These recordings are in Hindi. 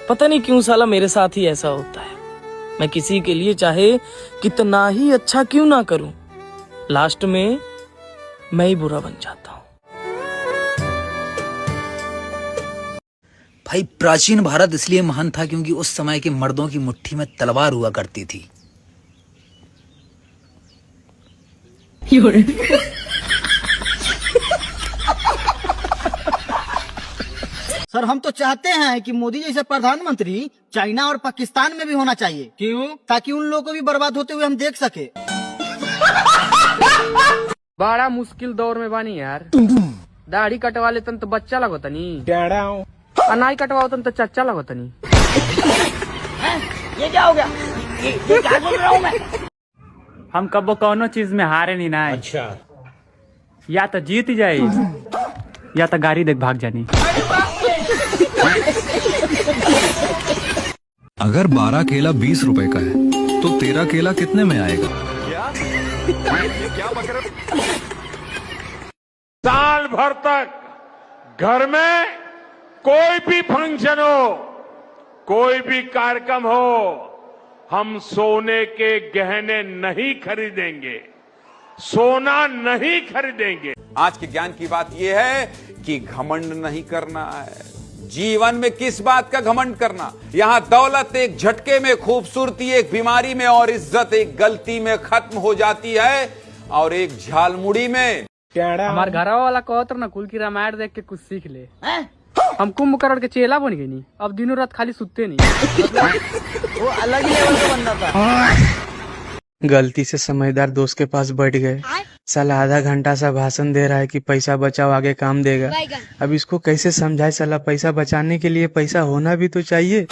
पता नहीं क्यों साला मेरे साथ ही ऐसा होता है। मैं किसी के लिए चाहे कितना ही अच्छा क्यों ना करूं, लास्ट में मैं ही बुरा बन जाता हूं। भाई प्राचीन भारत इसलिए महान था क्योंकि उस समय के मर्दों की मुट्ठी में तलवार हुआ करती थी। सर हम तो चाहते हैं कि मोदी जैसे प्रधानमंत्री चाइना और पाकिस्तान में भी होना चाहिए। क्यों? ताकि उन लोगों को भी बर्बाद होते हुए हम देख सके। बड़ा मुश्किल दौर में बानी यार। दाढ़ी कटवा लेतन तो बच्चा लगतनी, नाई कटवाओतन तो चच्चा लगतनी। ये क्या हो गया? ये क्या बोल रहा हूँ मैं? हम कबो कौनो चीज में हारे नहीं ना। अच्छा, या तो जीत जाए या तो गाड़ी देख भाग जानी। अगर 12 केला 20 रुपए का है तो 13 केला कितने में आएगा? साल भर तक घर में कोई भी फंक्शन हो, कोई भी कार्यक्रम हो, हम सोने के गहने नहीं खरीदेंगे, सोना नहीं खरीदेंगे। आज के ज्ञान की बात यह है कि घमंड नहीं करना है। जीवन में किस बात का घमंड करना? यहां दौलत एक झटके में, खूबसूरती एक बीमारी में, और इज्जत एक गलती में खत्म हो जाती है, और एक झालमुड़ी में। हमार घरवा वाला कहत ना कुल की रामायण देख के कुछ सीख ले। हम कुंभकर्ण के चेला बन गए नहीं, अब दिनों रात खाली सुतते नहीं। वो अलग ही लेवल का बनना था। गलती से समझदार दोस्त के पास बैठ गए। साला आधा घंटा सा भाषण दे रहा है कि पैसा बचाओ आगे काम देगा। अब इसको कैसे समझाए? साला पैसा बचाने के लिए पैसा होना भी तो चाहिए।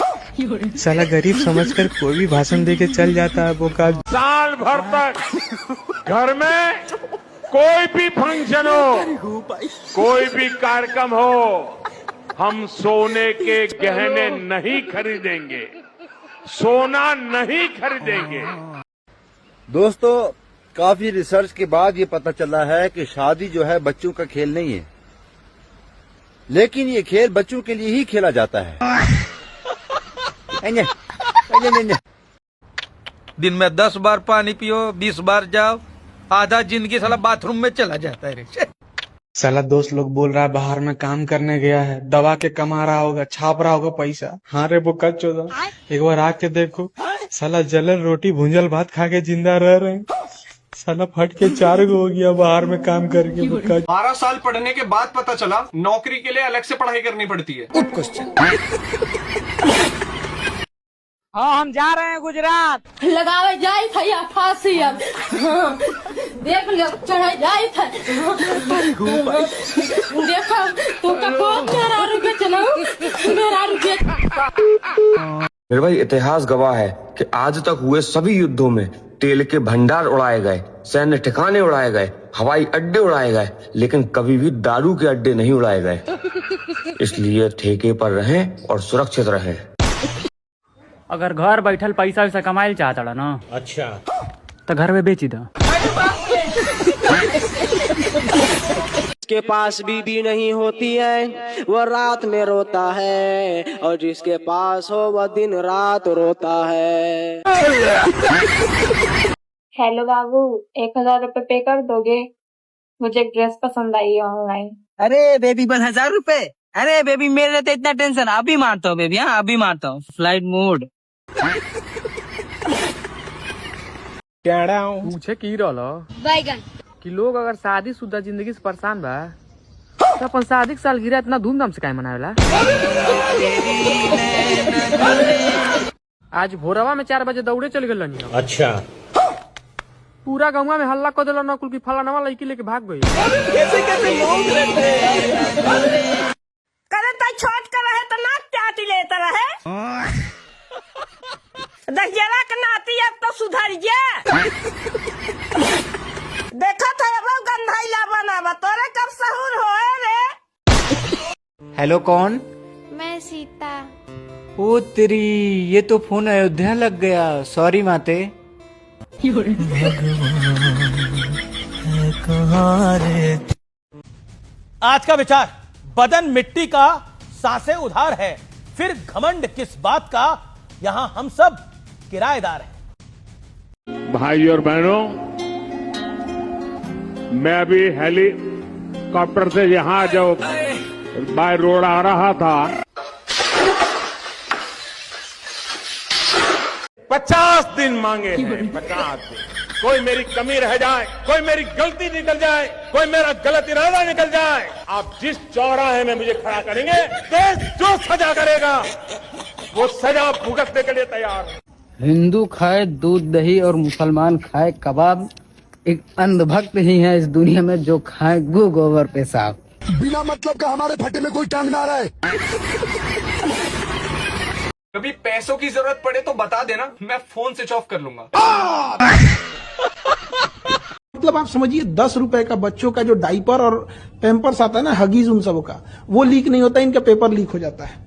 साला गरीब समझकर कोई भी भाषण दे के चल जाता है। वो का साल भर तक घर में कोई भी फंक्शन हो, कोई भी कार्यक्रम हो, हम सोने के गहने नहीं खरीदेंगे, सोना नहीं खरीदेंगे। दोस्तों, काफी रिसर्च के बाद ये पता चला है कि शादी जो है बच्चों का खेल नहीं है, लेकिन ये खेल बच्चों के लिए ही खेला जाता है। दिन में 10 बार पानी पियो, 20 बार जाओ, आधा जिंदगी साला बाथरूम में चला जाता है रे। साला दोस्त लोग बोल रहा है बाहर में काम करने गया है, दबा के कमा रहा होगा, छाप रहा होगा पैसा। हाँ रे वो कच चौदह, एक बार आके देखो, साला जलन रोटी भुंजल भात खा के जिंदा रह रहे हैं। साला फट के 4 हो गया बाहर में काम करके। 12 साल पढ़ने के बाद पता चला नौकरी के लिए अलग से पढ़ाई करनी पड़ती है। Good question. हाँ हम जा रहे हैं गुजरात। लगावे जाई था या फांसी अब देख लियो चढ़ाई जाई था। देखो तुमका बहुत मेरा रुपये चलाओ, मेरा रुपये। मेरे भाई इतिहास गवाह है कि आज तक हुए सभी युद्धों में तेल के भंडार उड़ाए गए, सैन्य ठिकाने उड़ाए गए, हवाई अड्डे उड़ाए गए, लेकिन कभी भी दारू के अड्डे नहीं उड़ाए गए। इसलिए ठेके पर रहें और सुरक्षित रहें। अगर घर बैठल पैसा वैसा कमाए चाहता ना, अच्छा, तो घर में बेची दो। जिसके पास बीबी नहीं होती है वह रात में रोता है, और जिसके पास हो वह दिन रात रोता है। हेलो बाबू, 1000 रुपए पे कर दोगे? मुझे एक ड्रेस पसंद आई है ऑनलाइन। अरे बेबी बस 1000 रुपए? अरे बेबी मेरे तो इतना टेंशन, अभी मारता हूँ बेबी। हाँ अभी मारता हूँ, फ्लाइट मोड। पूछे की रहला कि लोग अगर शादीशुदा जिंदगी से परेशान बा तो अपन शादी की सालगिरह इतना धूमधाम से काहे मनावेला? आज भोरवा में 4 बजे दौड़े चल गए। अच्छा, पूरा गाँव में हल्ला कर दिला ना कुल की फलाना लड़की लेके भाग गई। कैसे लोग रहते हैं? छोट कर रहे तो नाक चाटी लेता रहे। दहिया का नाती अब तो सुधर जा। देखा था अब गंधाइला बनावा, तोरे कब सहूर होए रे? हेलो कौन? मैं सीता। ओ तेरी, ये तो फोन अयोध्या लग गया। सॉरी माते। आज का विचार, बदन मिट्टी का, सांसें उधार है, फिर घमंड किस बात का? यहां हम सब किराएदार हैं। भाई और बहनों, मैं अभी हेलीकॉप्टर से यहां जो बाय रोड आ रहा था, 50 दिन मांगे हैं, 50 दिन। कोई मेरी कमी रह जाए, कोई मेरी गलती निकल जाए, कोई मेरा गलत इरादा निकल जाए, आप जिस चौराहे में मुझे खड़ा करेंगे, देश जो सजा करेगा वो सजा भुगतने के लिए तैयार है। हिंदू खाए दूध दही और मुसलमान खाए कबाब, एक अंधभक्त ही है इस दुनिया में जो खाए गू गोबर पेशाब। बिना मतलब का हमारे फटे में कोई टांग ना रहे। कभी पैसों की जरूरत पड़े तो बता देना, मैं फोन स्विच ऑफ कर लूंगा। मतलब आप समझिए 10 रुपए का बच्चों का जो डाइपर और पैम्पर्स आता है ना, हगीज उन सब का, वो लीक नहीं होता, इनका पेपर लीक हो जाता है।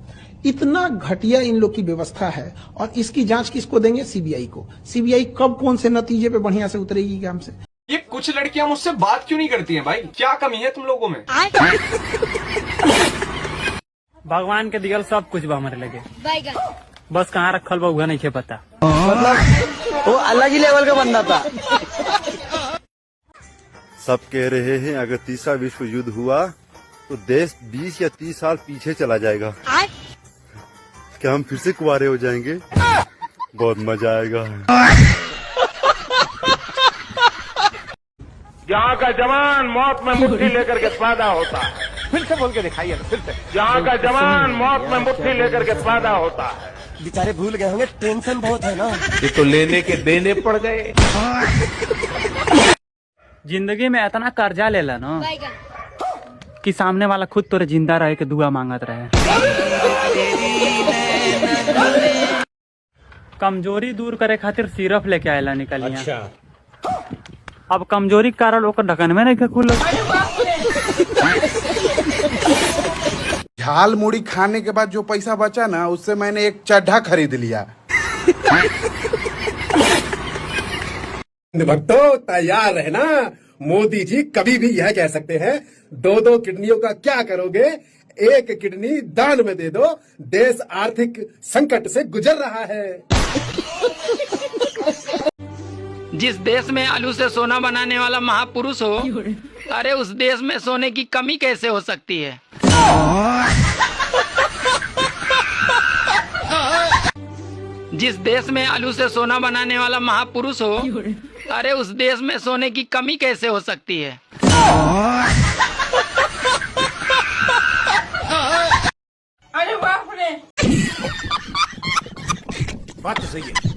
इतना घटिया इन लोग की व्यवस्था है, और इसकी जांच किसको देंगे? सीबीआई को। सीबीआई कब कौन से नतीजे पे बढ़िया से उतरेगी क्या हमसे? ये कुछ लड़कियां मुझसे बात क्यों नहीं करती हैं भाई? क्या कमी है तुम लोगों में? भगवान के दियल सब कुछ बा हमारे लगे, बस कहाँ रखल बा उहा नहीं के पता। मतलब वो अलग ही लेवल का बंदा था। सब कह रहे हैं अगर तीसरा विश्व युद्ध हुआ तो देश 20 या 30 साल पीछे चला जाएगा। क्या हम फिर से कुंवारे हो जाएंगे? बहुत मजा आएगा। यहाँ का जवान मौत में मुट्ठी लेकर के पैदा होता है। फिर से बोल के दिखाइए, फिर से। यहाँ का जवान मौत में मुट्ठी लेकर के पैदा होता है। बेचारे भूल गए होंगे, टेंशन बहुत है ना। ये तो लेने के देने पड़ गए। जिंदगी में इतना कर्जा लेला ना कि सामने वाला खुद तोरे जिंदा रहे के दुआ मांगत रहे। कमजोरी दूर करे खातिर सिर्फ लेके आयला निकलिया। अच्छा। अब कमजोरी के कारण ओकर ढक्कन में नहीं खुल। झाल मुड़ी खाने के बाद जो पैसा बचा ना, उससे मैंने एक चड्ढा खरीद लिया। भक्तों तैयार रहना, मोदी जी कभी भी यह कह सकते हैं 2-2 किडनियों का क्या करोगे, एक किडनी दान में दे दो, देश आर्थिक संकट से गुजर रहा है। जिस देश में आलू से सोना बनाने वाला महापुरुष हो, अरे उस देश में सोने की कमी कैसे हो सकती है? जिस देश में आलू से सोना बनाने वाला महापुरुष हो, अरे उस देश में सोने की कमी कैसे हो सकती है? अरे बाप रे। बात तो सही है।